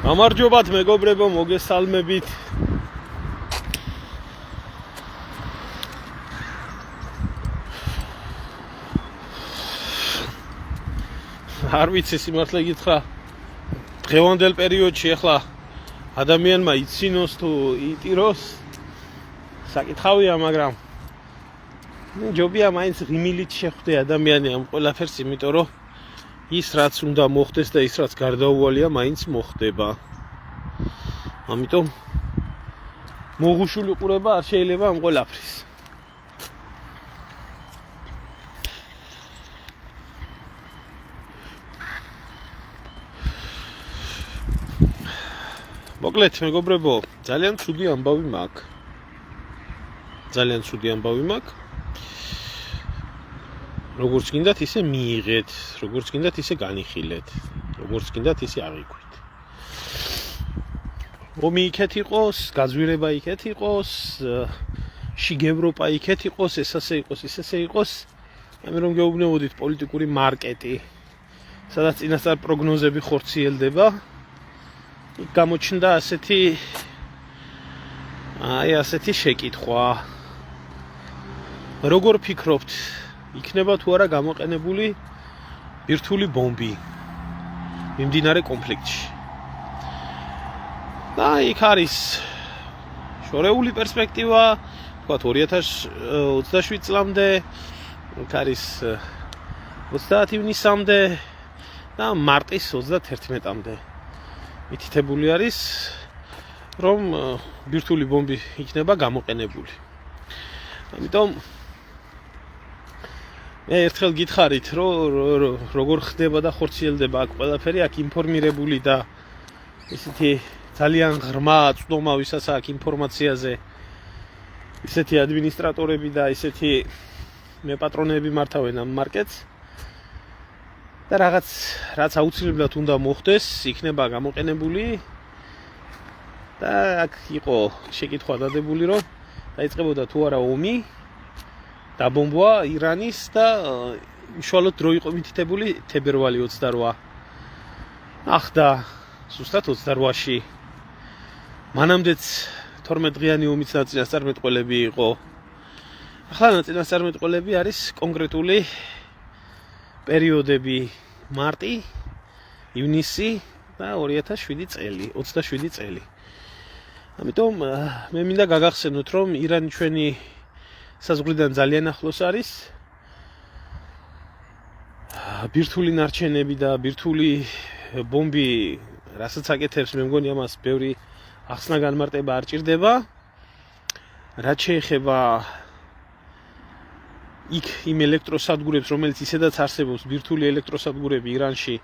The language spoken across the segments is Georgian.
გამარჯობათ მეგობრებო, მოგესალმებით. არ ვიცი სიმართლე გითხრა, დღევანდელ პერიოდში ახლა ადამიანმა იცინოს თუ იტიროს, საკითხავია, მაგრამ ჯობია მაინც ღიმილით შეხვდე ადამიანი ამ ყველაფერს, იმიტომ რომ ის რაც უნდა მოხდეს და ის რაც გარდაუვალია, მაინც მოხდება. ამიტომ მოგუშული ყურება არ შეიძლება ამ ყველაფრის. მოკლედ მეგობრებო, ძალიან ცუდი ამბავი მაქვს. როგორც გინდათ ისე მიიღეთ, როგორც გინდათ ისე განიხილეთ, როგორც გინდათ ისე აღიქვით. ომი იქეთ იყოს, გაძვირება იქეთ იყოს, შიგ ევროპა იქეთ იყოს, ეს ასე იყოს, ის ასე იყოს. ამიტომ რომ გეუბნებოდით პოლიტიკური მარკეტი, სადაც წინასწარ პროგნოზები ხორციელდება, იქ გამოჩნდა ასეთი შეკითხვა. როგორ ფიქრობთ, იქნება თუ არა გამოყენებული ბირთვული ბომბი მიმდინარე კონფლიქტში? და იქ არის შორეული პერსპექტივა, თქვათ 2027 წლამდე, იქ არის 30 ივნისამდე და მარტის 31-მდე. მითითებული არის, რომ ბირთვული ბომბი იქნება გამოყენებული. ამიტომ მე ერთხელ გითხარით, რომ როგორ ხდება და ხორციელდება აქ ყველაფერი, აქ ინფორმირებული და ისეთი ძალიან ღრმა წვდომა ვისაც აქ ინფორმაციაზე, ისეთი ადმინისტრატორები და ისეთი მეპატრონეები მართავენ ამ მარკეტს და რაც აუცილებლად უნდა მოხდეს, იქნება გამოყენებული და აქ იყო შეკითხვა დადებული, რომ დაიწყებოდა თუ არა ომი, დაბომბვა ირანის და უშუალოდ დრო იყო მითითებული თებერვალი 28. ახდა ზუსტად 28-ში. მანამდეც 12 დღიანი ომის წინასწარმეტყველები იყო. ახლა წინასწარმეტყველები არის კონკრეტული პერიოდები: მარტი, ივნისი და 27 წელი. ამიტომ მე მინდა გაგახსენოთ, რომ ირანი ჩვენი საზღვრიდან ძალიან ახლოს არის. ბირთვული ნარჩენები და ბირთვული ბომბი, რასაც აკეთებს, მე მგონი ამას ბევრი ახსნა განმარტება არ ჭირდება. რაც შეეხება იქ იმ ელექტროსადგურებს, რომელიც ისედაც არსებობს, ბირთვული ელექტროსადგურები ირანში,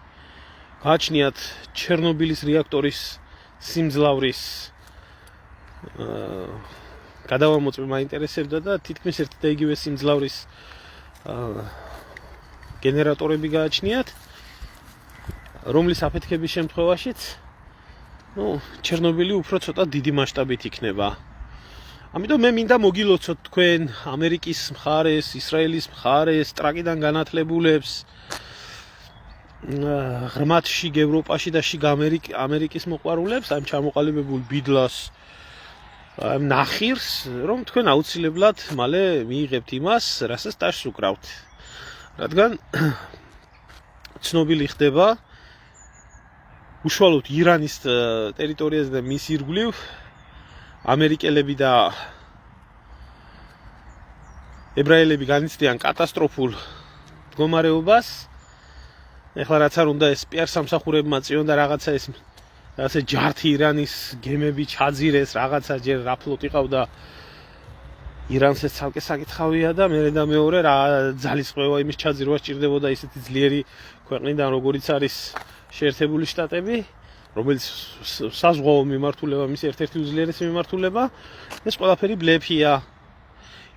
გააჩნიათ ჩერნობილის რეაქტორის სიმძლავრის გადავამოწმე მაინტერესებდა და თითქმის ერთი და იგივე სიმძლავრის გენერატორები გააჩნიათ, რომლის აფეთქების შემთხვევაშიც ჩერნობილი უფრო ცოტა დიდი მასშტაბით იქნება. ამიტომ მე მინდა მოგილოცოთ თქვენ ამერიკის მხარეს, ისრაელის მხარეს, ტრაკიდან განათლებულებს, ღრმად შიგ ევროპაში და შიგ ამერიკის მოყვარულებს, ამ ჩამოყალიბებულ ბიდლას, ამ ნახირს, რომ თქვენ აუცილებლად მალე მიიღებთ იმას, რასაც ტაშს უკრავთ. რადგან ცნობილი ხდება, უშუალოდ ირანის ტერიტორიაზე და მის ირგვლივ ამერიკელები და ებრაელები განიცდიან კატასტროფულ მდგომარეობას. ეხლა რაც არ უნდა ეს პიარ სამსახურებმა წიონ და რაღაცა ჯართი ირანის გემები ჩაძირეს, რაღაცა ჯერ რა ფლოტი ყავდა ირანს, ეს ცალკე საკითხავია და მეორე და მეორე რა ძალისხმევა იმის ჩაძირვა სჭირდებოდა ისეთი ძლიერი ქვეყნიდან, როგორიც არის შეერთებული შტატები, რომელიც საზღვაო მიმართულება, მის ერთ-ერთი უძლიერესი მიმართულება, ეს ყველაფერი ბლეფია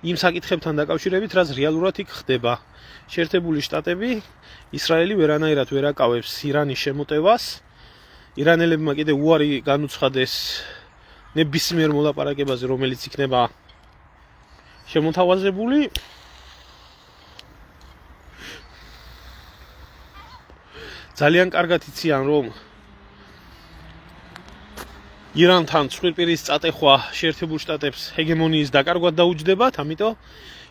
იმ საკითხებთან დაკავშირებით, რაც რეალურად იქ ხდება. შეერთებული შტატები, ისრაელი ვერანაირად ვერ აკავებს ირანის შემოტევას. ირანელებმა კიდე უარი განუცხადეს ნებისმიერ მოლაპარაკებაზე, რომელიც იქნება შემოთავაზებული. ძალიან კარგად იციან, რომ ირანთან ცხვირპირის წატეხვა შეერთებულ შტატებს ჰეგემონიის დაკარგვად დაუჯდებათ, ამიტომ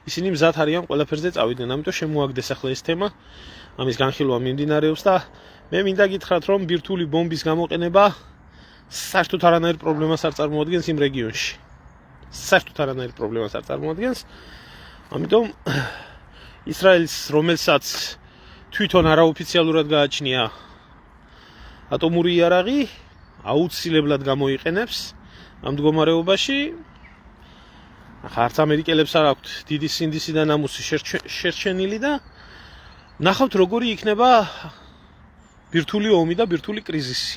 ისინი მზად არიან ყველაფერზე წავიდნენ, ამიტომ შემოაგდეს ახლა ეს თემა, ამის განხილვა მიმდინარეობს და მე მინდა გითხრათ, რომ ბირთვული ბომბის გამოყენება საერთოდ არანაირ პრობლემას არ წარმოადგენს იმ რეგიონში. საერთოდ არანაირ პრობლემას არ წარმოადგენს. ამიტომ ისრაელს, რომელსაც თვითონ არაოფიციალურად გააჩნია ატომური იარაღი, აუცილებლად გამოიყენებს ამ მდგომარეობაში. ახლა არც ამერიკელებს არ აქვთ დიდი სინდისი და ნამუსი შერჩენილი და ნახავთ როგორი იქნება ბირთვული ომი და ბირთვული კრიზისი.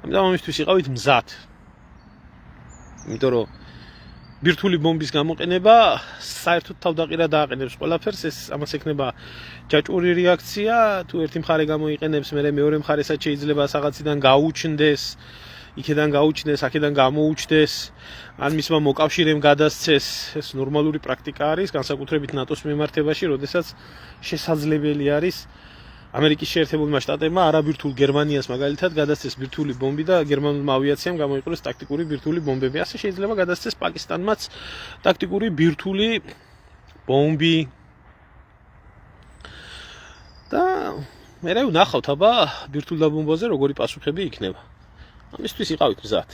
ამიტომ ამისთვის იყავით მზად. იმიტომ რომ ბირთვული ბომბის გამოყენება საერთოდ თავდაყირა დააყენებს ყველაფერს, ეს ამას ექნება ჯაჭვური რეაქცია, თუ ერთი მხარე გამოიყენებს, მე მეორე მხარესაც შეიძლება რაღაციდან გაუჩნდეს, იქიდან გაუჩნდეს, აქედან გამოუჩნდეს, ან მისმა მოკავშირემ გადასცეს, ეს ნორმალური პრაქტიკა არის, განსაკუთრებით ნატოს მიმართებაში, როდესაც შესაძლებელი არის ამერიკის შეერთებულმა შტატებმა არაბირთულ გერმანიას მაგალითად გადასცეს ბირთვული ბომბი და გერმანულმა ავიაციამ გამოიყენოს ტაქტიკური ბირთვული ბომბები. ასე შეიძლება გადასცეს პაკისტანმაც ტაქტიკური ბირთვული ბომბი. და მე ვნახავთ აბა ბირთვულ დაბომბვაზე როგორი პასუხები იქნება. ამისთვის იყავით მზად.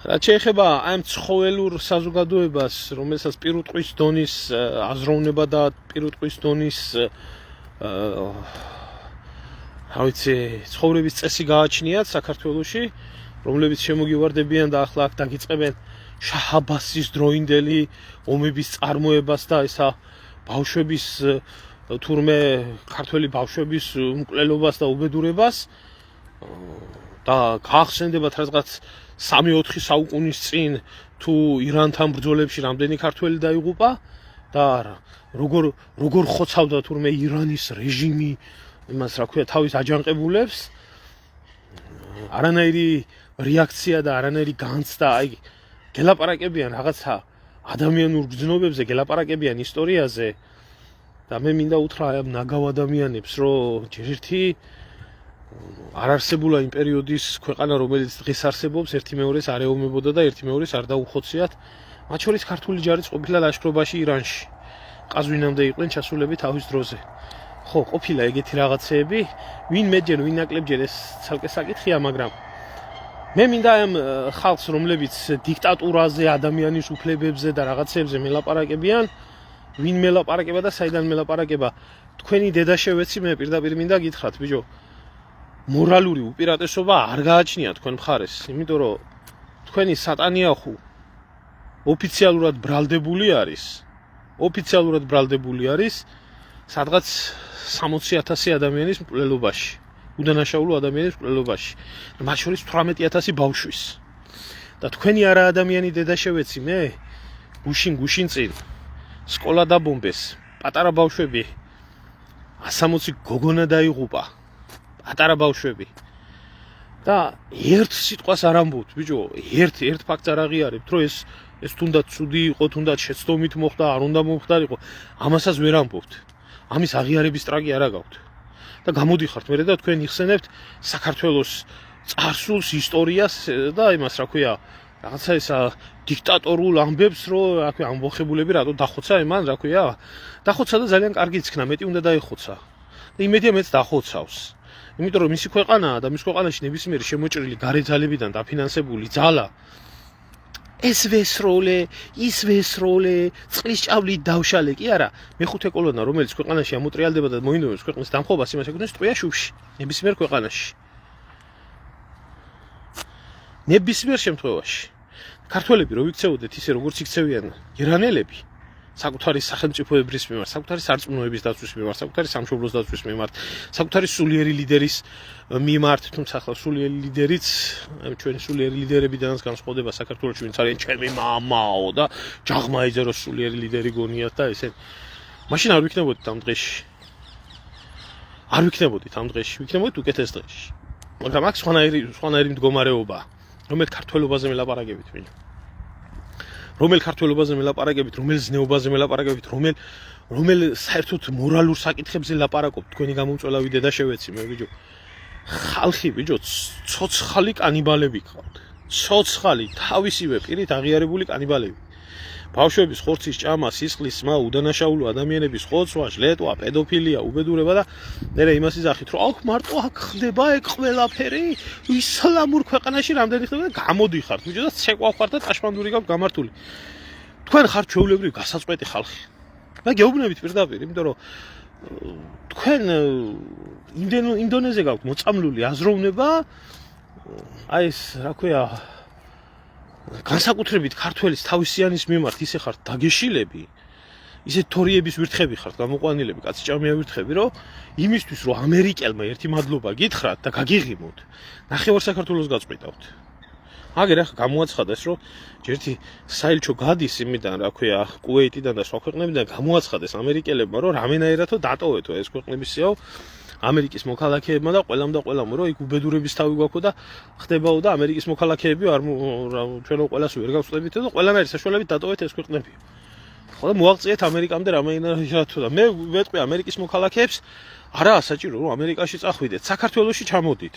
რაც შეეხება ამ ცხოველურ საზოგადოებას, რომელსაც პირუტყვის დონის აზროვნება და პირუტყვის დონის ცხოვრების წესი გააჩნიათ საქართველოში, რომლებიც შემოგივარდებიან და ახლა აქ დაგიწყებენ შაჰ-აბასის დროინდელი ომების წარმოებას და ესა ბავშვების თურმე ქართველი ბავშვების უმკვლელობას და უბედურებას და გაახსენდებათ რაღაც 3-4 საუკუნის წინ თუ ირანთან ბრძოლებში რამდენი ქართველი დაიღუპა და როგორ ხოცავდა თურმე ირანის რეჟიმი იმას რა ქვია თავის აჯანყებულებს, არანაირი რეაქცია და არანაირი განცდა, აი გელაპარაკებიან რაღაცა ადამიანურ გრძნობებზე, გელაპარაკებიან ისტორიაზე და მე მინდა უთხრა ამ ნაგავ ადამიანებს, რომ ჯერ ერთი არ არსებულა იმ პერიოდის ქვეყანა, რომელიც დღეს არსებობს, ერთი მეორეს არ ეომებოდა და ერთი მეორეს არ დაუხოციათ, მათ შორის ქართული ჯარიც ყოფილა ლაშქრობაში ირანში. ყაზვინამდე იყვნენ ჩასულები თავის დროზე. ხო, ყოფილა ეგეთი რაღაცეები, ვინ მეჯერ, ვინ ნაკლებჯერ ეს ცალკე საკითხია, მაგრამ მე მინდა ამ ხალხს, რომლებიც დიქტატურაზე, ადამიანის უფლებებზე და რაღაცეებზე მელაპარაკებიან, ვინ მელაპარაკება და საიდან მელაპარაკება, თქვენი დედაშევეცი მე პირდაპირ მინდა გითხრათ, ბიჭო, მორალური უპირატესობა არ გააჩნია თქვენ მხარეს, იმიტომ რომ თქვენი სატანიახუ ოფიციალურად ბრალდებული არის სადღაც 60,000 ადამიანის მკვლელობაში, უდანაშაულო ადამიანის მკვლელობაში, მათ შორის 18,000 ბავშვის. და თქვენი არა ადამიანი დედაშევეცი მე გუშინ წინ სკოლა დაბომბეს, პატარა ბავშვები 160 გოგონა დაიღუპა, პატარა ბავშვები. და ერთ სიტყვას არ ამბობთ, ბიჭო, ერთ ფაქტს არ აღიარებთ, რომ ეს თუნდაც ცუდი იყო, თუნდაც შეცდომით მოხდა, არ უნდა მომხდარიყო, ამასაც ვერ ამბობთ. ამის აღიარების ტრაკი არ აგაქვთ. და გამოდიხართ მერე და თქვენ იხსენებთ საქართველოს წარსულს, ისტორიას და იმას, რა ქვია, რაღაცა ესა დიქტატორულ ამბებს, რომ რა ქვია, ამბოხებულები რატო დახოცა იმან, რა ქვია, დახოცა და ძალიან კარგი იქნა, მეტი უნდა დაეხოცა. და იმედია მეც დახოცავს. იმიტომ რომ მისი ქვეყანაა და მის ქვეყანაში ნებისმიერი შემოჭრილი გარე ძალებიდან დაფინანსებული ძალა ეს ვესროლე, ის ვესროლე, წყლის ჭავლით დავშალე კი არა, მეხუთე კოლონა, რომელიც ქვეყანაში ამოტრიალდება და მოინდომებს ქვეყნის დამხობას, იმას ეკუთვნის ტყვია შუბში, ნებისმიერ ქვეყანაში. ნებისმიერ შემთხვევაში. ქართველები რო იქცეოდეთ ისე როგორც იქცევიან ირანელები, საკუთარი სახელმწიფოებრის მიმართ, საკუთარი სარწმუნოების დაცვის მიმართ, საკუთარი სამშობლოს დაცვის მიმართ, საკუთარი სულიერი ლიდერის მიმართ, თუმცა ახლა სულიერი ლიდერიც, ჩვენი სულიერი ლიდერებიდანაც განსხვავდება საქართველოში, ვინც არიან ჩემი მამაო და ჯაღმა ეძერო სულიერი ლიდერი გონიათ და ესე. მაშინ არ ვიქნებოდით ამ დღეში. არ ვიქნებოდით ამ დღეში, ვიქნებოდით უკეთეს დღეში. მაგრამ აქ სხვანაირი მდგომარეობაა, რომელიც ქართველობაზე მელაპარაკებით ვინ. რომელ ქართველობაზე მელაპარაკებით, რომელ ზნეობაზე მელაპარაკებით, რომელ რომელ საერთოდ მორალურ საკითხებზე ლაპარაკობთ თქვენი გამომწვევი დედა შევეცი მე ბიჭო ხალხი ბიჭო ცოცხალი კანიბალები გყავთ ცოცხალი თავისივე პირით აღიარებული კანიბალები ბავშვების ხორცის ჭამა სისხლის სმა უდანაშაულო ადამიანების ხოცვა ჟლეტვა პედოფილია უბედურება და მე იმას იზახით რომ აუ მარტო აქ ხდება ეგ ყველაფერი ისლამურ ქვეყანაში რამდენი ხდება და გამოდიხართ ბიჭო და ცეკვა ხართ და ტაშმანდური გაქვთ გამართული თქვენ ხართ ჩვეულებრივი გასაწყვეტი ხალხი და გეუბნებით პირდაპირ იმიტომ რომ თქვენ ინდონეზია გაქვთ მოწამლული აზროვნება აი ეს რა ქვია განსაკუთრებით ქართველის თავისიანის მიმართ ისე ხართ დაგეშილები ისე თორიების ვირთხები ხართ გამოყვანილები კაცი ჭამია ვირთხები რომ იმისთვის რომ ამერიკელმა ერთი მადლობა გითხრათ და გაგიღიმოთ ნახევარ საქართველოს გაწყვეტავთ აგერ ახლა გამოაცხადეს რომ ერთი საელჩო გადის იმიდან რა ქვია კუვეიტიდან და სხვა ქვეყნებიდან გამოაცხადეს ამერიკელებმა რომ რამენაირადო დატოვეთო ეს ქვეყნებისიო ამერიკის მოქალაქეებმა და ყველამ რომ იქ უბედურების თავი გვაქვს და ხდებაო და ამერიკის მოქალაქეები არ ჩვენო ყველას ვერ გავწვევით და ყველანაირი საშუალებით დატოვეთ ეს ქვეყნები. ხო და მოაღწიეთ ამერიკამდე რამენაირადო და მე ვეტყვი ამერიკის მოქალაქეებს არაა საჭირო რომ ამერიკაში წახვიდეთ, საქართველოში ჩამოდით.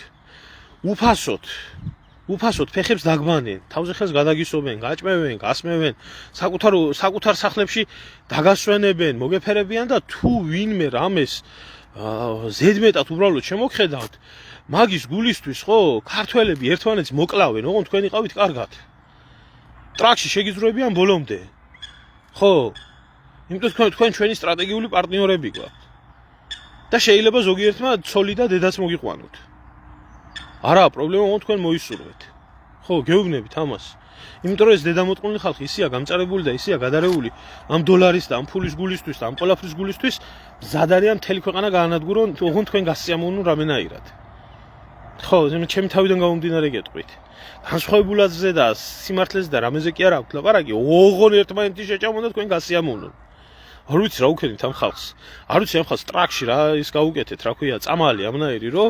უფასოდ ფეხებს დაგბანენ, თავზე ხელს გადაგისობენ, გაჭმევენ, გასმევენ, საკუთარ სახლებში დაგასვენებენ, მოგეფერებიან და თუ ვინმე რამეს ზედმეტად უბრალოდ შემოგხედავთ მაგის გულისთვის ხო ქართველები ერთმანეთს მოკლავენ ოღონდ თქვენ იყავით კარგად ტრაქში შეგიძროებიან ბოლომდე ხო იმიტომ თქვენ ჩვენი სტრატეგიული პარტნიორები გვაქვთ და შეიძლება ზოგიერთმა ცოლი და დედაც მოგიყვანოთ არაა პრობლემა ოღონდ თქვენ მოისურვეთ ხო გეუბნებით ამას იმიტომ რომ ეს დედამოტყუნლი ხალხი ისეა გამწარებული და ისეა გადარეული ამ დოლარის და ამ ფულის გულისთვის და ამ ყოლაფრის გულისთვის მზად არიან მთელი ქვეყანა გაანადგურონ ოღონდ თქვენ გასიამოვნო რამენაირად ხო ჩემი თავიდან გამომდინარე გეტყვით განსხვავებულადზე და სიმართლეზე და რამეზე კი არ აქვს ლაპარაკი ოღონდ ერთმანეთი შეჭამონ და თქვენ გასიამოვნონ არ ვიცი რა უქენით ამ ხალხს არ ვიცი ამ ხალხს ტრაქში რა ის გაუკეთეთ რა ქვია წამალი ამნაირი რომ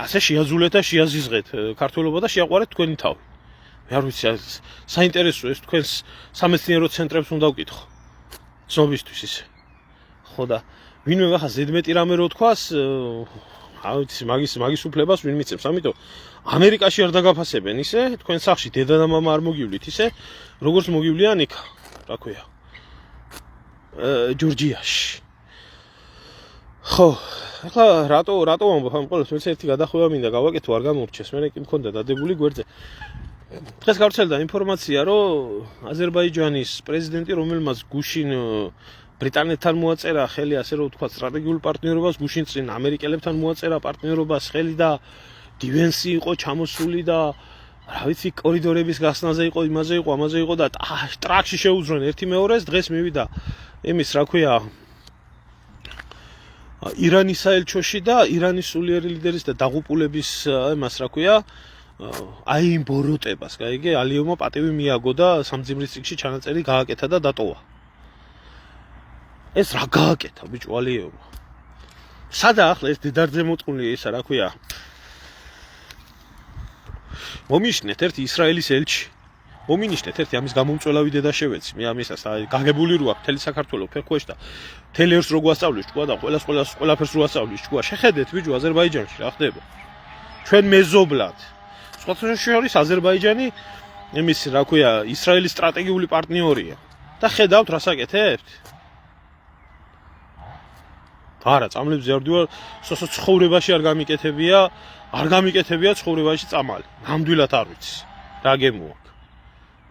ასე შეაძულეთ და შეაზიზღეთ ქართველობა და შეაყვარეთ თქვენი თავი არ ვიცი საინტერესო ეს თქვენს სამეცნიერო ცენტრებს უნდა ვკითხო ცნობისთვის ისე ხო და ვინმე ახლა ზედმეტი რამე რო თქვას არ ვიცი მაგის უფლებას ვინ მიცემს ამიტომ ამერიკაში არ დაგაფასებენ ისე თქვენ სახში დედა და მამა არ მოგივლით ისე როგორც მოგივლიან იქ რა ქვია ჯორჯიაში ხო ახლა რატო ამბობ ამ ყველას ერთი გადახვევა მინდა გავაკეთო არ გამორჩეს მე კი მქონდა დადებული გვერდზე დღეს გავრცელდა ინფორმაცია, რომ აზერბაიჯანის პრეზიდენტი, რომელმაც გუშინ ბრიტანეთთან მოაწერა ხელი, ასე რომ ვთქვათ, სტრატეგიულ პარტნიორობას, გუშინ წინ ამერიკელებთან მოაწერა პარტნიორობას ხელი და დივენსი იყო ჩამოსული და რა ვიცი, კორიდორების გასნაზე იყო, იმაზე იყო, ამაზე იყო და ტრაქში შეუძრონ ერთი მეორეს, დღეს მივიდა იმის, რა ქვია, ირანის საელჩოში და ირანის სულიერი ლიდერის და დაღუპულების იმას, რა ქვია, აი იმ ბოროტებას, გაიგე, ალიევმა პატივი მიაგო და სამძიმრის წიგნში ჩანაწერი გააკეთა და დატოვა. ეს რა გააკეთა, ბიჭო, ალიევმა? სადა ახლა ეს დედარძე მოწყული ისა, რა ქვია? მომიშნეთ ერთი ისრაელის ელჩი. მომინიშნეთ ერთი ამის გამომწვევი დედა შევეცი. მე ამისას გაგებული რო აქვს მთელი საქართველოს ფეხქვეშ და მთელი ერს რო გვასწავლის ჭკუა და ყველაფერს რო ასწავლის ჭკუა. შეხედეთ, ბიჭო, აზერბაიჯანში რა ხდება? ჩვენ მეზობლად სხვათა შორის აზერბაიჯანი იმის რა ქვია ისრაელის სტრატეგიული პარტნიორია და ხედავთ რას აკეთებთ? არა, წამლებზე არ ვდივარ, ცხოვრებაში არ გამიკეთებია ცხოვრებაში წამალი. ნამდვილად არ ვიცი. რა გემოაქვს?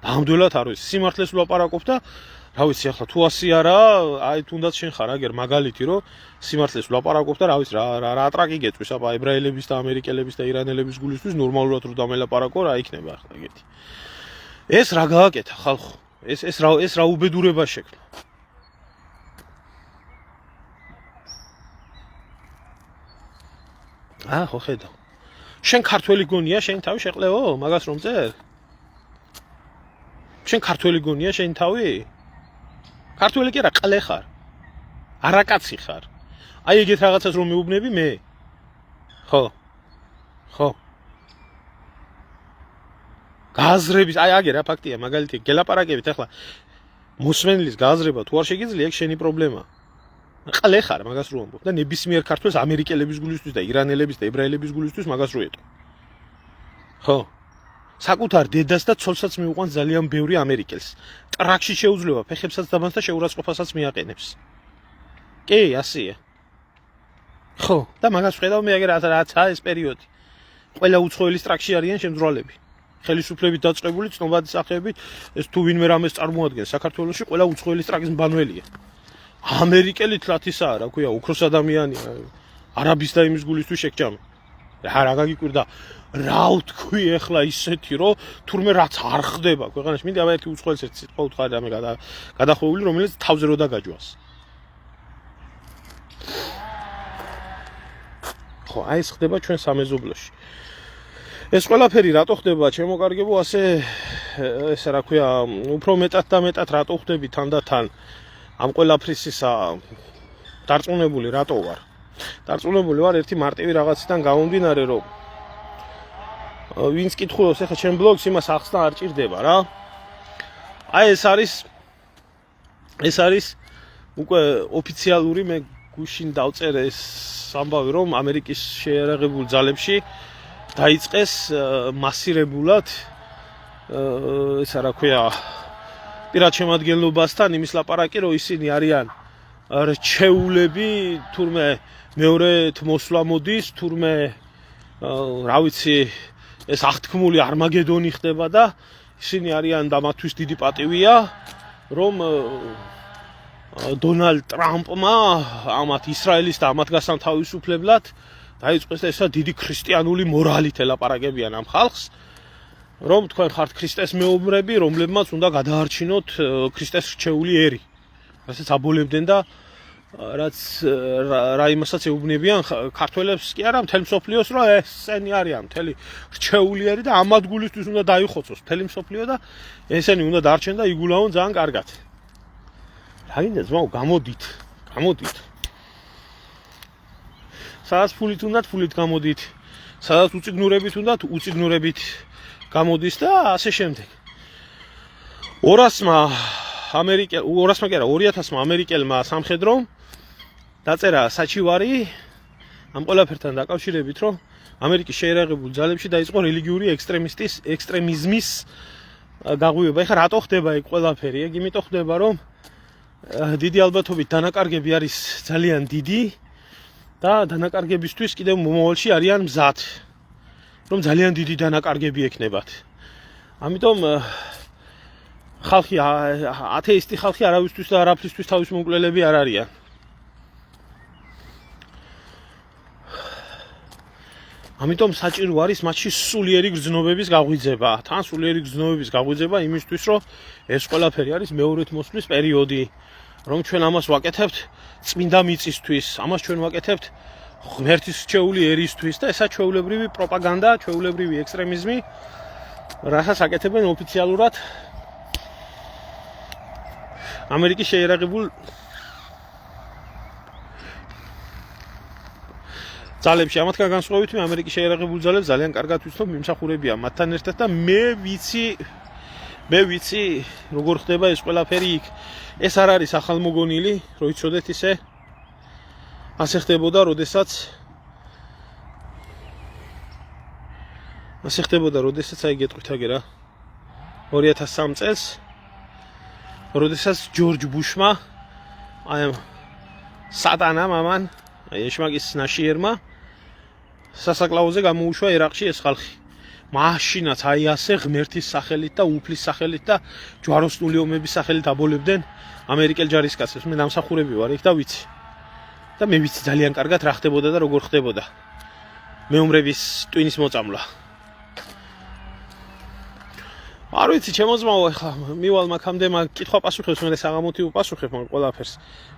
ნამდვილად არ ვიცი. სიმართლეს ვლაპარაკობ და რა ვიცი, ახლა თუ ასე არაა, აი თუნდაც შენ ხარ აგერ მაგალითი, რომ სიმართლეს ვლაპარაკობ და რა ვიცი, რა ტრაკი გეტყვის, აბა ებრაელების და ამერიკელების და ირანელების გულისთვის ნორმალურად რო დამელაპარაკო, რა იქნება ახლა ეგეთი. ეს რა გააკეთა ხალხო? ეს რა უბედურება შექმნა? ხო ხედავ. შენ ქართველი გონია, შენ თავი შეყლეო, მაგას რომ წერ? შენ ქართველი გონია შენ თავი? ქართველი კი არა, ყლე ხარ. არაკაცი ხარ. აი ეგეთ რაღაცას რომ მეუბნები მე? ხო. გაზრების, აი აგერ რა ფაქტია, მაგალითი გელაპარაკებით ახლა. მოსმენლის გააზრება თუ არ შეგიძლია, ეგ შენი პრობლემაა. ყალე ხარ მაგას რო ამბობ და ნებისმიერ ქართველს ამერიკელების გულისთვის და ირანელების და ებრაელების გულისთვის მაგას რო ეტყვი. ხო. საკუთარ დედას და ცოლსაც მიუყვანს ძალიან ბევრი ამერიკელს. ტრაქში შეუძლება ფეხებსაც დაბანს და შეურაცხყოფასაც მიაყენებს. კი, ასეა. ხო, და მაგას ვხედავ მე აგერ რაცა ეს პერიოდი. ყველა უცხოელის ტრაქში არიან შემძრვალები. ხელისუფლებით დაწყებული ცნობადი სახეებით ეს თუ ვინმე რამეს წარმოადგენს საქართველოში ყველა უცხოელის ტრაქის მბანველია. ამერიკელი თლათისაა, რა ქვია, უქროს ადამიანია. არაბის და იმის გულისთვის შეგჭამ. რა გაგიკვირდა რა ვთქვი ეხლა ისეთი რომ თურმე რაც არ ხდება ქვეყანაში მინდა ერთი უცხოელს ერთი სიტყვა უთხრა და მე გადახვეული რომელიც თავზე რო დაგაჯვას. ხო, აი ეს ხდება ჩვენ სამეზობლოში. ეს ყველაფერი რატო ხდება, ჩემო კარგებო, ასე ესე რა ქვია, უფრო მეტად და მეტად რატო ხდები თანდათან ამ ყველაფრისისა დარწმუნებული რატო ვარ? დარწმუნებული ვარ ერთი მარტივი რაღაციდან გამომდინარე, რომ ვინც კითხულობს ახლა ჩემ ბლოგს, იმას ახსნა არ ჭირდება რა. აი ეს არის უკვე ოფიციალური მე გუშინ დავწერე ეს ამბავი, რომ ამერიკის შეიარაღებულ ძალებში დაიწყეს მასირებულად ესა რა ქვია პირად შემადგენლობასთან იმის ლაპარაკი, რომ ისინი არიან რჩეულები, თურმე მეორედ მოსვლა მოდის, თურმე რა ვიცი ეს აღთქმული არმაგედონი ხდება და ისინი არიან და მათთვის დიდი პატივია, რომ დონალდ ტრამპმა ამათ ისრაელის და ამათგასთან თავისუფლებლად დაიწყეს ესა დიდი ქრისტიანული მორალით ელაპარაკებიან ამ ხალხს, რომ თქვენ ხართ ქრისტეს მეომრები, რომლებმაც უნდა გადაარჩინოთ ქრისტეს რჩეული ერი. რასაც აბოლებდნენ და რაც რა იმასაც ეუბნებიან ქართველებს კი არა მთელ მსოფლიოს, რომ ესენი არიან მთელი რჩეული ერი და ამათ გულისთვის უნდა დაიხოცოს მთელი მსოფლიო და ესენი უნდა დარჩენ და იგულაონ ძალიან კარგად. რა გინდა ძმაო, გამოდით. სადაც ფულით უნდათ, ფულით გამოდით. სადაც უციგნურებით უნდათ, უციგნურებით გამოდის და ასე შემდეგ. 200-მა ამერიკელმა სამხედრომ დაწერა საჩივარი ამ ყველაფერთან დაკავშირებით, რომ ამერიკის შეიარაღებულ ძალებში დაიწყო რელიგიური ექსტრემიზმის გაღვივება. ეხლა რატო ხდება ეგ ყველაფერი? ეგ იმიტომ ხდება, რომ დიდი ალბათობით დანაკარგები არის ძალიან დიდი და დანაკარგებისთვის კიდევ მომავალში არიან მზად, რომ ძალიან დიდი დანაკარგები ექნებათ. ამიტომ ხალხი ათეისტი ხალხი არავისთვის და არაფრისთვის თავის მომკვლელები არ არიან. ამიტომ საჭირო არის მათში სულიერი გრძნობების გაღვიძება. თან სულიერი გრძნობების გაღვიძება იმისთვის, რომ ეს ყველაფერი არის მეორედ მოსვლის პერიოდი, რომ ჩვენ ამას ვაკეთებთ წმინდა მიწისთვის, ამას ჩვენ ვაკეთებთ ღმერთის რჩეული ერისთვის და ესა ჩვეულებრივი პროპაგანდა, ჩვეულებრივი ექსტრემიზმი, რასაც აკეთებენ ოფიციალურად ამერიკის შეიარაღებულ ძალებში. ამათგან განსხვავებით მე ამერიკის შეიარაღებულ ძალებს ძალიან კარგად ვიცნობ, მიმსახურებია მათთან ერთად და მე ვიცი როგორ ხდება ეს ყველაფერი იქ. ეს არ არის ახალმოგონილი, რო იცოდეთ ისე. ასე ხდებოდა, როდესაც აი გეტყვით აგერა 2003 წელს, როდესაც ჯორჯ ბუშმა აი სატანამ ამან აი ეშმაკის ნაშიერმა სასაკლაოზე გამოუშვა ერაყში ეს ხალხი. მაშინაც აი ასე ღმერთის სახელით და უფლის სახელით და ჯვაროსნული ომების სახელით აბოლებდნენ ამერიკელ ჯარისკაცებს. მე დამსახურები ვარ იქ და ვიცი. და მე ვიცი ძალიან კარგად რა ხდებოდა და როგორ ხდებოდა მეომრების ტვინის მოწამვლა. არ ვიცი, ჩემო ძმაო, ახლა მივალ მაგამდე მაგ კითხვა პასუხებს, მე საღამოთი უპასუხებ მაგ ყველაფერს.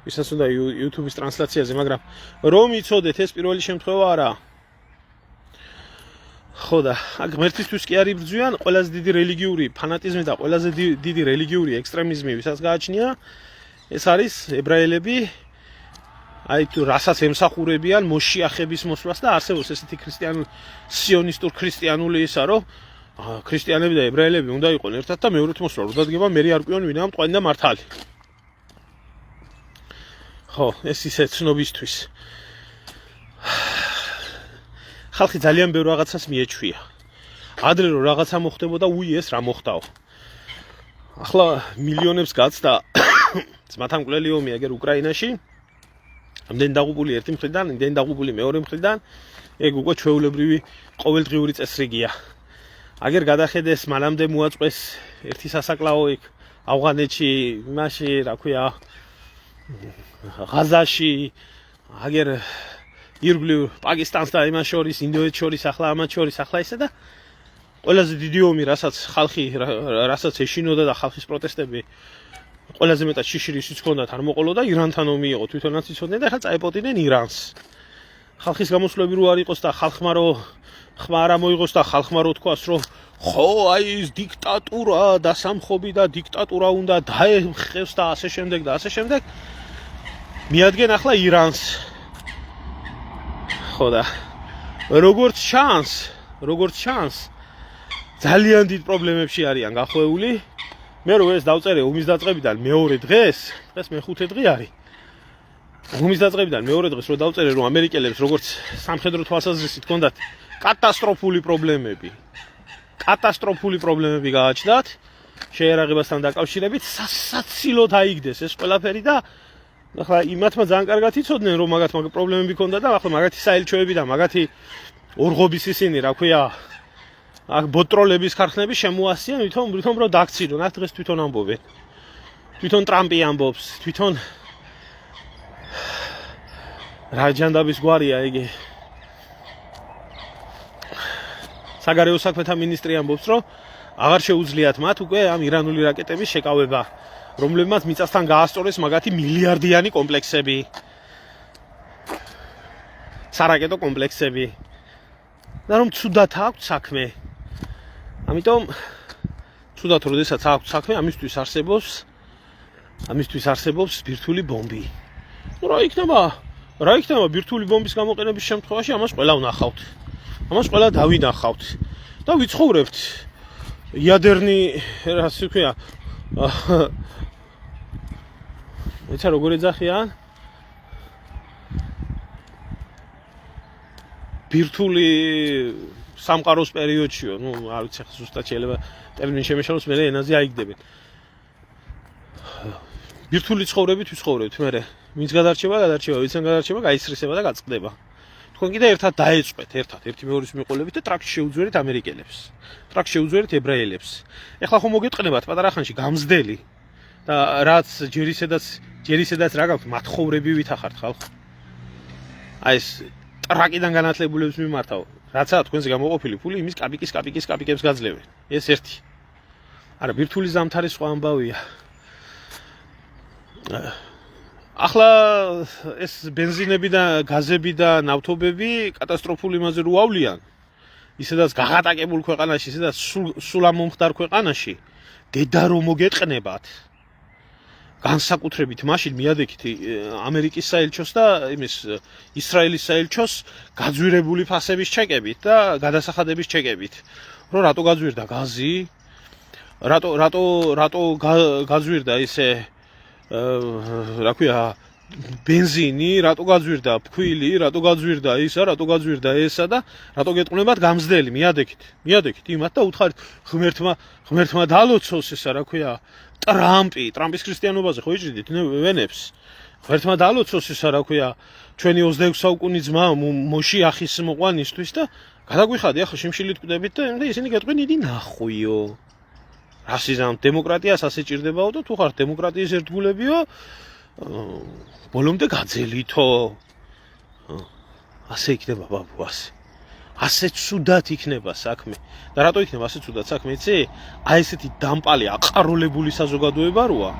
ვისაც უნდა YouTube-ის ტრანსლაციაზე, მაგრამ რომ იცოდეთ, ეს პირველი შემთხვევა არაა. ხო და აქ ღმერთისთვის კი არ იბრძვიან, ყველაზე დიდი რელიგიური ფანატიზმი და ყველაზე დიდი რელიგიური ექსტრემიზმი, ვისაც გააჩნია, ეს არის ებრაელები, აი თუ რასაც ემსახურებიან მოშიახების მოსვლას და არსებობს ესეთი სიონისტურ ქრისტიანული ისა, რომ ქრისტიანები და ებრაელები უნდა იყვნენ ერთად და მეორეთ მოსვლა რო დადგება მე არ გვიონ ვინაა მტყვანი და მართალი. ხო, ეს ისე ცნობისთვის. ხალხი ძალიან ბევრ რაღაცას მიეჩვია. ადრე რო რაღაცა მოხდებოდა, უი ეს რა მოხდაო. ახლა მილიონებს გაცდა ძმათამკვლელი ომი აგერ უკრაინაში. ამდენ დაღუპული ერთი მხრიდან, ამდენ დაღუპული მეორე მხრიდან, ეგ უკვე ჩვეულებრივი ყოველდღიური წესრიგია. აგერ გადახედეს მანამდე მოაწყვეს ერთი სასაკლაო იქ ავღანეთში, იმაში, რა ქვია, ღაზაში, აგერ ირგვლივ პაკისტანს და იმას შორის, ინდოეთს შორის, ახლა ამათ შორის, ახლა ისე და ყველაზე დიდი ომი, რასაც ეშინოდა და ხალხის პროტესტები ყველაზე მეტად შიშირის ჰქონდათ არ მოყოლოდა, ირანთან ომი იყო, თვითონაც იცოდნენ და ახლა წაეპოტინენ ირანს. ხალხის გამოსვლები რო არ იყოს და ხალხმა რო ხმა არ მოიღოს და ხალხმა რო თქვას, რომ ხო, აი ეს დიქტატურა და სამხობი და დიქტატურა უნდა დაეხევს და ასე შემდეგ და ასე შემდეგ. მიადგენ ახლა ირანს. ხო და როგორც ჩანს ძალიან დიდ პრობლემებში არიან გახვეული. მე რო ეს დავწერე ომის დაწყებიდან მეორე დღეს მეხუთე დღე არის. ომის დაწყებიდან მეორე დღეს რო დავწერე რომ ამერიკელებს როგორც სამხედრო თვალსაზრისით ჰქონდათ კატასტროფული პრობლემები გააჩნდათ შეერაღებასთან დაკავშირებით სასაცილოდ აიგდეს ეს ყველაფერი და ახლა იმათმა ძალიან კარგად იცოდნენ რომ მაგათ პრობლემები ჰქონდა და ახლა მაგათი საელჩოები და მაგათი ორღობის ისინი რა ქვია აქ ბოტროლების ქარხნები შემოასიან თვითონ რომ დაქცინონ აქ დღეს თვითონ ამბობენ თვითონ ტრამპი ამბობს თვითონ რაჯანდაბის გვარია იგი საგარეო საქმეთა მინისტრი ამბობს რომ აღარ შეუძლიათ მათ უკვე ამ ირანული რაკეტების შეკავება რომლებმაც მიწასთან გაასწორეს მაგათი მილიარდიანი კომპლექსები სარაკეტო კომპლექსები და რომ ცუდად აქვს საქმე ამიტომ ცუდად როდესაც აქვს საქმე ამისთვის არსებობს ბირთვული ბომბი რა იქნება ბირთვული ბომბის გამოყენების შემთხვევაში ამას ყველა ვნახავთ ამას ყველა დავინახავთ და ვიცხოვრებთ იადერნი რაც ქვია ეცა როგორ ეძახიან ბირთვული სამყაროს პერიოდშიო არ ვიცი ხა ზუსტად შეიძლება ტერმინი შემეშალოს მე ენაზე აიგდებენ ბირთვული ცხოვრებით ვიცხოვრებთ მე ვინც გადარჩება ვინც გადარჩება გაისრისება და გაწყდება თქვენ კიდე ერთად დაეწყვეთ ერთი მეორის მიყოლებით და ტრაქში შეუძვერეთ ამერიკელებს ტრაქში შეუძვერეთ ებრაელებს ეხლა ხომ მოგეტყნებათ პატარა ხანში გამზდელი და რაც ჯერისედაც რა გაქვთ მათხოვრები ვითახართ ხალხო აი ეს ტრაკიდან განათლებულებს მიმართავ რაცაა თქვენზე გამოყოფილი ფული იმის კაპიკებს გაძლევენ ეს ერთი არა ბირთვული ზამთარი სხვა ამბავია ახლა ეს ბენზინები და გაზები და ნავთობები კატასტროფულ იმაზე რო ავლიან ისედაც გაღატაკებულ ქვეყანაში ისედაც სულ ამომხდარ ქვეყანაში დედა რომ მოგეტყნებათ განსაკუთრებით მაშინ მიადექით ამერიკის საელჩოს და იმის ისრაელის საელჩოს გაძვირებული ფასების ჩეკებით და გადასახადების ჩეკებით რომ რატო გაძვირდა გაზი რატო გაძვირდა ისე რა ქვია ბენზინი რატო გაძვირდა ფქვილი რატო გაძვირდა ისა რატო გაძვირდა ესა და რატო გეტყვნებათ გამზდელი მიადექით იმათ და უთხარით ღმერთმა დალოცოს ესა რა ქვია ტრამპის ქრისტიანობაზე ხო იჭრიდით ვენებს ღმერთმა დალოცოს ესა რა ქვია ჩვენი 26 საუკუნის ძმა მოშიახის მოყვანისთვის და გადაგვიხადი ახლა შიმშილით კვდებით და ისინი გეტყვენ იდი ნახვიო რასიზამ დემოკრატიას ასე ჭირდებაო და თუ ხართ დემოკრატიის ერთგულებიო ბოლომდე გაძელითო ასე იქნება ბაბუ ასე ცუდად იქნება საქმე და რატო იქნება ასე ცუდად საქმე იცი აი ესეთი დამპალი აყროლებული საზოგადოება როა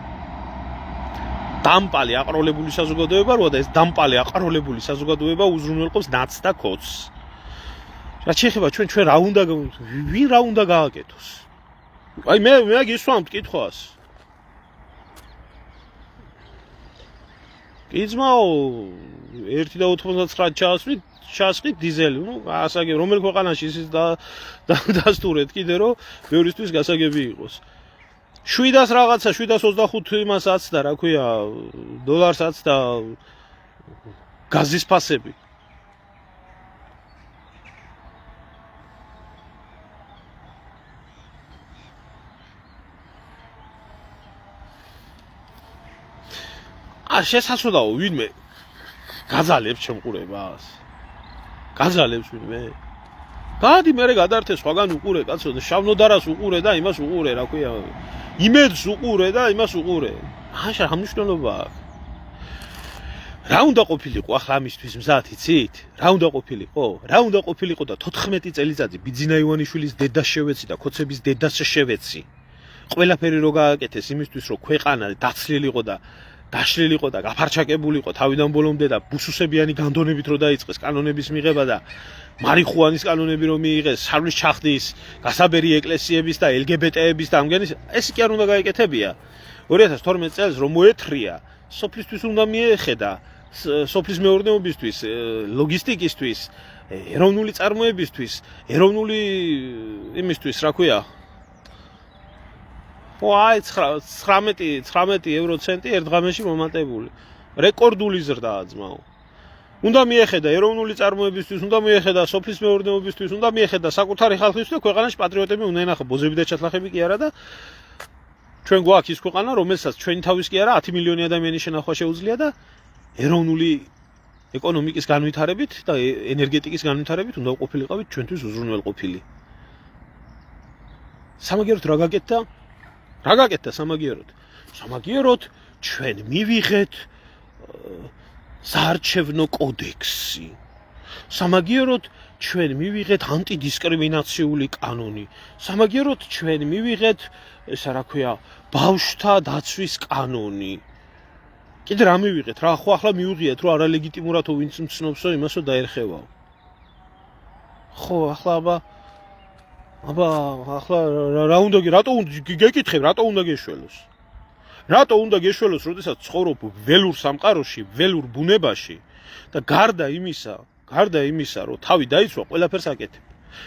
და ეს დამპალი აყროლებული საზოგადოება უზრუნველყოფს ნაცს და ქოთს რა შეიძლება ჩვენ ვინ რა უნდა გააკეთოს აი მე გისვამთ კითხვას კი ძმაო 1 და 99 ჩაასვით ჩასხით დიზელი, ნუ გასაგები რომელ ქვეყანაში ისიც დასტურეთ კიდე რომ ბევრისთვის გასაგები იყოს. 700 რაღაცა 725 იმას აცდა, რა ქვია, დოლარს აცდა გაზის ფასები. შესაძლოა ვინმე გაძალებს ჩემყურებას. გაძალებს ვინმე. გადი მე გადართე სხვაგან უყურე კაცო და შავნოდარას უყურე და იმას უყურე, რა ქვია. იმედს უყურე და იმას უყურე. მაშა რა მნიშვნელობა აქვს? რა უნდა ყოფილიყო ახლა ამისთვის მზად იცით? რა უნდა ყოფილიყო? რა უნდა ყოფილიყო და 14 წელიწადი ბიძინა ივანიშვილის დედას შევეცი და ქოცების დედას შევეცი. ყველაფერი რო გააკეთეს იმისთვის რომ ქვეყანა დაცლილიყო და დაშლილიყო და გაფარჩაკებულიყო თავიდან ბოლომდე და ბუსუსებიანი განდონებით რო დაიწყეს კანონების მიღება და მარიხუანის კანონები რომ მიიღეს, სარვის ჩახდის, გასაბერი ეკლესიების და LGBT-ების და ამგენის, ეს კი არ უნდა გაეკეთებია. 2012 წელს რომ მოეთრია, სოფლისთვის უნდა მიეხედა, სოფლის მეურნეობისთვის, ლოგისტიკისთვის, ეროვნული წარმოებისთვის, ეროვნული იმისთვის, რა ქვია, აი 19 ევროცენტი ერთ ღამეში მომატებული. რეკორდული ზრდაა ძმაო. უნდა მიეხედა ეროვნული წარმოებისთვის, უნდა მიეხედა სოფლის მეურნეობისთვის, უნდა მიეხედა საკუთარი ხალხისთვის და ქვეყანაში პატრიოტები უნდა ენახა, ბოზები და ჩათლახები კი არა და ჩვენ გვაქვს ის ქვეყანა, რომელსაც ჩვენი თავის კი არა 10 მილიონი ადამიანის შენახვა შეუძლია და ეროვნული ეკონომიკის განვითარებით და ენერგეტიკის განვითარებით უნდა ყოფილიყავით ჩვენთვის უზრუნველყოფილი. სამაგიეროდ რა გაკეთდა? რა გაკეთდა სამაგიეროდ? სამაგიეროდ ჩვენ მივიღეთ საარჩევნო კოდექსი. სამაგიეროდ ჩვენ მივიღეთ ანტიდისკრიმინაციული კანონი. სამაგიეროდ ჩვენ მივიღეთ, ესა რა ქვია, ბავშვთა დაცვის კანონი. კიდე რა მივიღეთ? რა ხო ახლა მიუღიათ რომ არალეგიტიმურათო ვინც მცნობსო იმასო დაერხევაო. ხო ახლა აბა ახლა რა უნდა რატო გეკითხებ, რატო უნდა გეშველოს? რატო უნდა გეშველოს, როდესაც ცხოვრობ ველურ სამყაროში, ველურ ბუნებაში და გარდა იმისა, რომ თავი დაიცვა, ყველაფერს აკეთებ.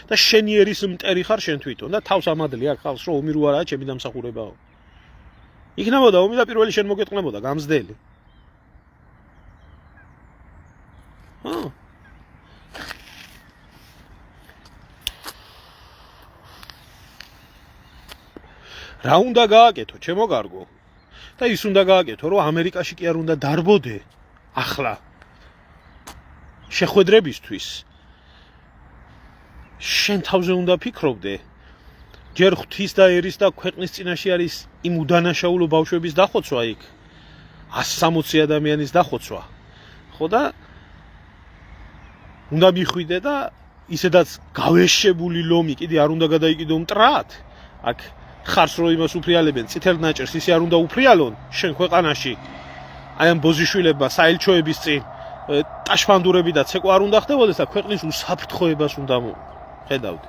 და შენი ერის მტერი ხარ შენ თვითონ და თავს ამადლი აქ ხალხს რომ ომი რო არაა, ჩემი დამსახურებაო. იქნებოდა ომი და პირველი შენ მოგეტყნებოდა გამზდელი. რა უნდა გააკეთო, ჩემო კარგო? და ის უნდა გააკეთო, რომ ამერიკაში კი არ უნდა დარბოდე ახლა შეხვედრებისთვის. შენ თავზე უნდა ფიქრობდე. ჯერ ღვთის და ერის და ქვეყნის წინაშე არის იმ უდანაშაულო ბავშვების დახოცვა იქ. 160 ადამიანის დახოცვა. ხო და უნდა მიხვიდე და ისედაც გავეშებული ლომი კიდე არ უნდა გადაიკიდო მტრად. აქ ხარს რო იმას უფრიალებენ, წითელ ნაჭერს ისე არ უნდა უფრიალონ შენ ქვეყანაში. აი ამ ბოზიშვილებმა საელჩოების წინ ტაშფანდურები და ცეკვა არ უნდა ხდებოდეს და ქვეყნის უსაფრთხოებას უნდა ხედავდე.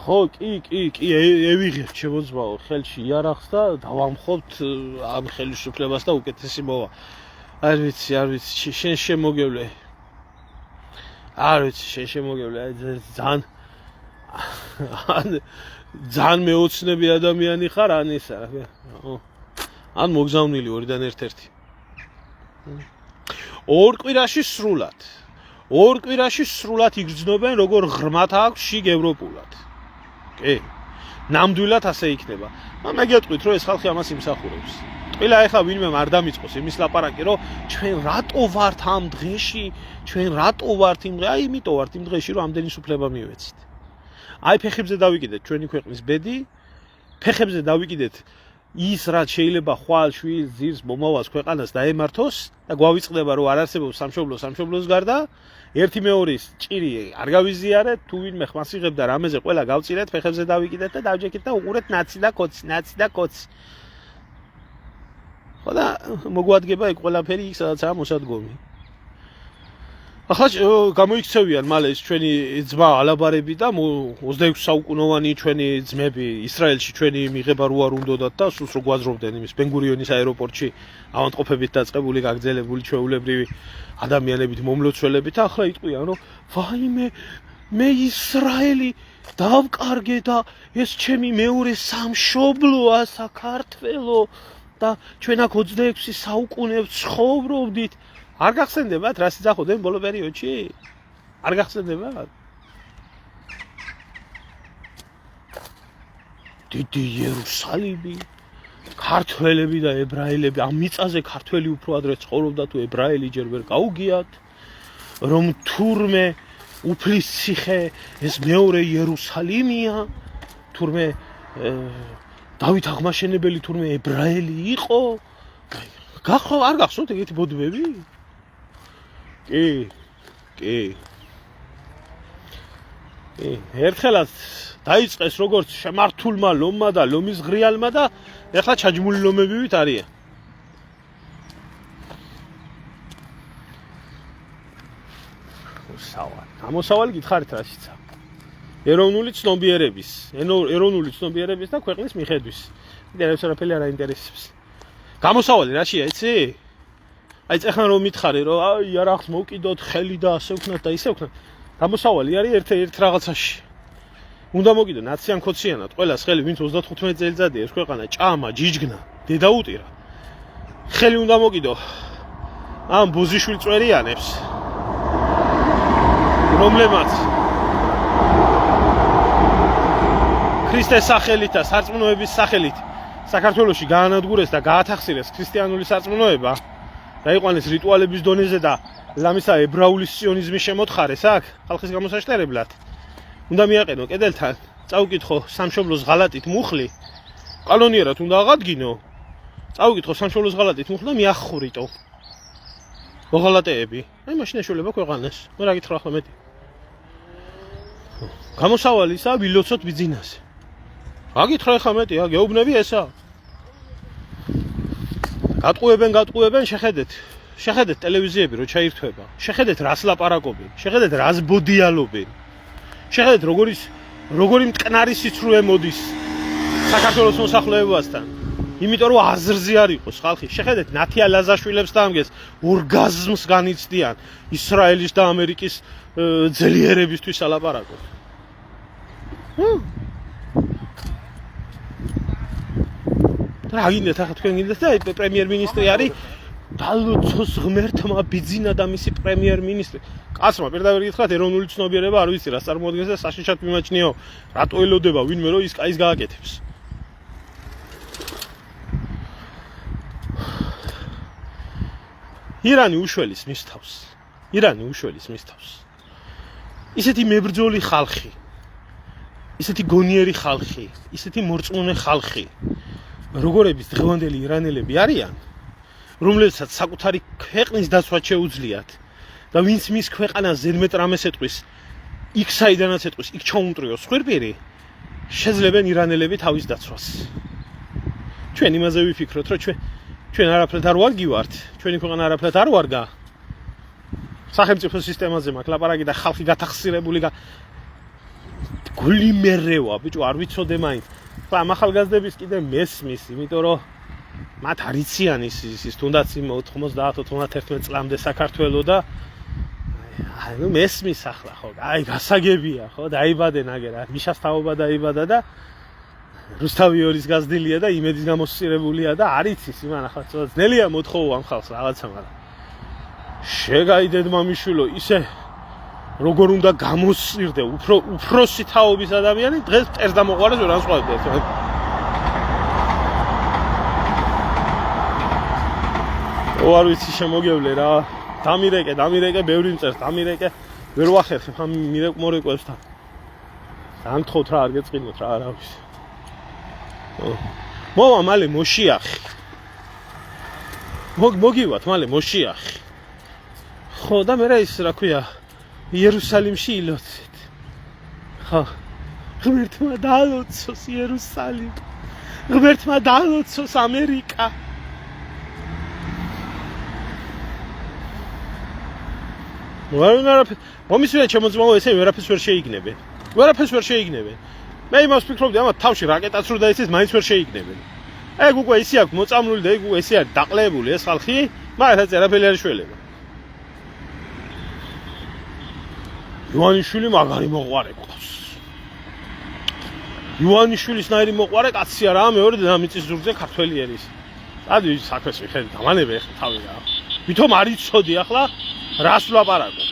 ხო, კი, ევიღეთ შემოძმაო ხელში იარაღს და დავამხობთ ამ ხელისუფლებას და უკეთესი მოვა. არ ვიცი, შენ შემოგევლე. ძალიან მეოცნები ადამიანი ხარ ან ისა, ან მოგზავნილი ორიდან ერთ-ერთი. ორ კვირაში სრულად იგრძნობენ როგორ ღრმად აქვს შიგ ევროპულად. კი. ნამდვილად ასე იქნება. მე გეტყვით რომ ეს ხალხი ამას იმსახურებს. ყველა ეხლა ვინმე არ დამიწყოს იმის ლაპარაკი რომ ჩვენ რატო ვართ ამ დღეში, აი იმიტომ ვართ იმ დღეში რომ ამდენი სუფლება მივეცით. აი ფეხებზე დავიკიდეთ ჩვენი ქვეყნის ბედი, ფეხებზე დავიკიდეთ ის რაც შეიძლება ხვალ შვილს ძირს მომავალს ქვეყანას დაემართოს და გვავიწყდება რომ არ არსებობს სამშობლოს გარდა, ერთი მეორის ჭირი არ გავიზიარეთ, თუ ვინმე ხმას იღებდა რამეზე ყველა გავწირეთ, ფეხებზე დავიკიდეთ და დავჯექით და უყურეთ ნაცი და კოცი. ხო და მოგვადგება ეგ ყველაფერი იქ სადაცაა მოსადგომი. ახლა გამოიქცევიან მალე ეს ჩვენი ძმა ალაბარები და 26 საუკუნოვანი ჩვენი ძმები ისრაელში ჩვენი მიღება რო არ უნდოდათ და სულს რო გვაძრობდნენ იმის ბენგურიონის აეროპორტში ავანტყოფებით დაწყებული გაგრძელებული ჩვეულებრივი ადამიანებით მომლოცველებით და ახლა იტყვიან რომ ვაიმე მე ისრაელი დავკარგე და ეს ჩემი მეორე სამშობლოა საქართველო და ჩვენ აქ 26 საუკუნე ცხოვრობდით არ გახსენდებათ რა სიძახოდნენ ბოლო პერიოდში? არ გახსენდებათ? დიდი იერუსალიმი, ქართველები და ებრაელები, ამ მიწაზე ქართველი უფრო ადრე ცხოვრობდა თუ ებრაელი ჯერ ვერ გაუგიათ, რომ თურმე უფლის ციხე ეს მეორე იერუსალიმია, თურმე დავით აღმაშენებელი თურმე ებრაელი იყო? არ გახსოვთ ეგეთი ბოდბები? კი. ერთხელაც დაიწყეს როგორც შემართულმა ლომმა და ლომის ღრიალმა და ეხლა ჩაჯმული ლომებივით არიან. ამოსავალი გითხარით რაშიცა? ეროვნული ცნობიერების და ქვეყნის მიხედვის. ინტერესს არაფერი არ აინტერესებს. გამოსავალი რაშია, იცი? აი ეხლა რომ მითხარი რომ აი არახს მოვკიდოთ ხელი და ასე ვქნათ და ისე ვქნათ. გამოსავალი არის ერთ რაღაცაში. უნდა მოვკიდო ნაციან ქოციანად, ყველას ხელი ვინც 35 წელიწადია ეს ქვეყანა ჭამა, ჯიჯგნა, დედა უტირა. ხელი უნდა მოვკიდო ამ ბოზიშვილი წვერიანებს. რომლებმაც ქრისტეს სახელით და სარწმუნოების სახელით საქართველოში გაანადგურეს და გაათახსირეს ქრისტიანული სარწმუნოება და იყვანეს რიტუალების დონეზე და ლამისა ებრაული სიონიზმის შემოთხარეს აქ ხალხის გამოსაშტერებლად. უნდა მიაყენო კედელთან, წაუკითხო სამშობლოს ღალატით მუხლი, კანონიერად უნდა აღადგინო. წაუკითხო სამშობლოს ღალატით მუხლი და მიახურიტო. მოღალატეები, აი მაშინ ეშველება ქვეყანას. მე რა გითხრა ახლა მეტი. გამოსავალი ისა ვილოცოთ ბიძინაზე. რა გითხრა ახლა მეტი, გეუბნები ესა. გატყუებენ, შეხედეთ ტელევიზიები რო ჩაირთვება. შეხედეთ რას ლაპარაკობენ, შეხედეთ რას ბოდიალობენ. შეხედეთ როგორი მტკნარი სიცრუე მოდის საქართველოს მოსახლეობასთან. იმიტომ რომ აზრზე არ იყოს ხალხი. შეხედეთ ნათია ლაზაშვილებს და ამგეს ორგაზმს განიცდიან ისრაელის და ამერიკის ძლიერებისთვის ალაპარაკობ. რა გინდათ ახლა თქვენ გინდათ და პრემიერ-მინისტრი არის დალოცოს ღმერთმა ბიძინა და მისი პრემიერ-მინისტრი. კაცმა პირდაპირ გითხრათ ეროვნული ცნობიერება არ ვიცი რა წარმოადგენს და საშიშად მიმაჩნიაო რატო ელოდება ვინმე რომ ის კაის გააკეთებს. ირანი უშველის მის თავს. ისეთი მებრძოლი ხალხი, ისეთი გონიერი ხალხი, ისეთი მორწმუნე ხალხი, როგორების დღევანდელი ირანელები არიან, რომლებსაც საკუთარი ქვეყნის დაცვა შეუძლიათ და ვინც მის ქვეყანას ზედმეტ რამეს ეტყვის, იქ საიდანაც ეტყვის, იქ ჩაუმტრიოს ხვირპირი, შეძლებენ ირანელები თავის დაცვას. ჩვენ იმაზე ვიფიქროთ, რომ ჩვენ არაფრად არ ვარგივართ, ჩვენი ქვეყანა არაფრად არ ვარგა. სახელმწიფო სისტემაზე მაქვს ლაპარაკი და ხალხი გათახსირებული გული მერევა, ბიჭო, არ ვიცოდე მაინც. ხა ამ ახალგაზრდების კიდე მესმის, იმიტომ რომ მათ არ იციან ის თუნდაც იმ 90-91 წლამდე საქართველოს და აი მესმის ახლა ხო, აი გასაგებია ხო, დაიბადენ აგერა, მიშას თაობა დაიბადა და რუსთავიორის გაზრდილია და იმედის გამოსწირებულია და არ იცის იმან ახლა ცოტა ძნელია მოთხოვო ამ ხალხს რაღაცა, მაგრამ შეგაიდეთ მამიშვილო, ისე როგორ უნდა გამოსწირდე უფროსი თაობის ადამიანი დღეს წერს და მოყვარეს ვერ ანსხვავებთ. არ ვიცი შემოგევლე რა. დამირეკე, ბევრი მწერს, დამირეკე, ვერ ვახერხებ ამ მორეკვევსთან. დამთხოვთ რა, არ გეწყინოთ რა, რა ვიცი. მოვა მალე მოშიახი. მოგივათ მალე მოშიახი. ხო და მე რა ის რა ქვია იერუსალიმში ილოცეთ. ხო. ღმერთმა დაალოცოს იერუსალიმი. ღმერთმა დაალოცოს ამერიკა. მომისვენ შემოწმაო ესე ვერაფერს ვერ შეიგნებენ. ვერაფერს ვერ შეიგნებენ. მე იმას ვფიქრობდი, ამათ თავში რაკეტაც რო დაიცეს, მაინც ვერ შეიგნებენ. ეგ უკვე ისე აქვს მოწამლული და ეგ უკვე ისე არის დაყლებული ეს ხალხი, მაგრამ ეს არაფერი არ შველება. ივანიშვილი მაგარი მოყვარე ყავს. ივანიშვილის ნაირი მოყვარე კაცი არა, მეორე მიწის ზურგზე ქართველი ერის. ადი საქმეს მიხედი დამანებე ახლა თავი რა. ვითომ არ იცოდი ახლა რას ვლაპარაკო.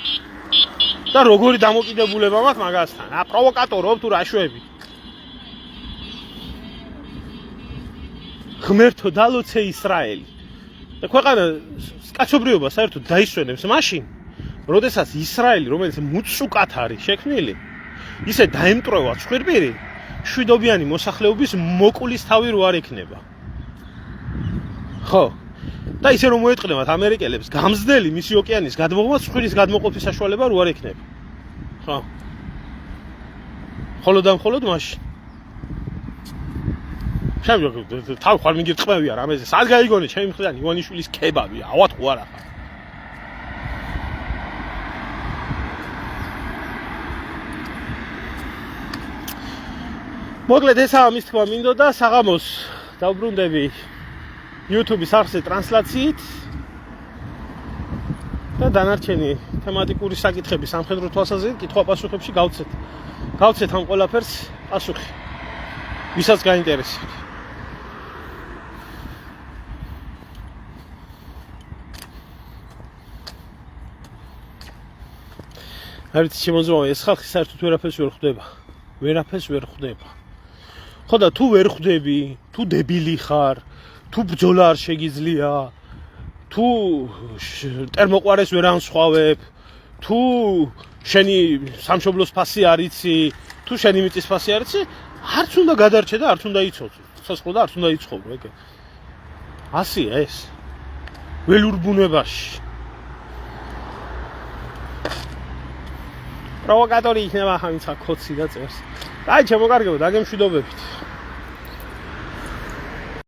და როგორი დამოკიდებულება მაქვს მაგასთან. პროვოკატორობ თუ რა შვები. ღმერთო დალოცე ისრაელი. და ქვეყანა კაცობრიობა საერთოდ დაისვენებს მაშინ, როდესაც ისრაელი, რომელიც მუცუკად არის შექმნილი, ისე დაემტრევა ცხვირპირი, შვიდობიანი მოსახლეობის მოკვლის თავი რო არ ექნება. ხო. და ისე რომ მოეტყნებათ ამერიკელებს გამზდელი მისი ოკეანის გადმოღმა ცხვირის გადმოყოფის საშუალება რო არ ექნება. ხო. მხოლოდ მაშინ. შემდგომ თავ ხარ მინგი წყვევია რამეზე. სად გაიგონე ჩემი მხრიდან ივანიშვილის კებაბი, ავად ხო არა ხარ. მოკლედ ესაა მის თქმა მინდოდა საღამოს დავბრუნდები YouTube-ის არხზე ტრანსლაციით და დანარჩენი თემატიკური საკითხები სამხედრო თვალსაზრისით კითხვა-პასუხებში გავცეთ ამ ყველაფერს პასუხი. ვისაც გაინტერესებს. არ ვიცი შემოწმავა ეს ხალხი საერთოდ ვერაფერს ვერ ხვდება. ვერაფერს ვერ ხვდება. ხო და თუ ვერ ხვდები, თუ დებილი ხარ, თუ ბრძოლა არ შეგიძლია, თუ ტერმოყვარეს ვერ ანსხვავებ, თუ შენი სამშობლოს ფასი არ იცი, თუ შენი მიწის ფასი არ იცი, არც უნდა გადარჩე და არც უნდა იცოცხლო. ცოცხლო და არც უნდა იცხოვრო, ეგ. ასია ეს. ველურ ბუნებაში. პროვოკატორი იქნება ხამიცა ქოცი და წერს. აი ჩემო კარგებო, დაგემშვიდობებით.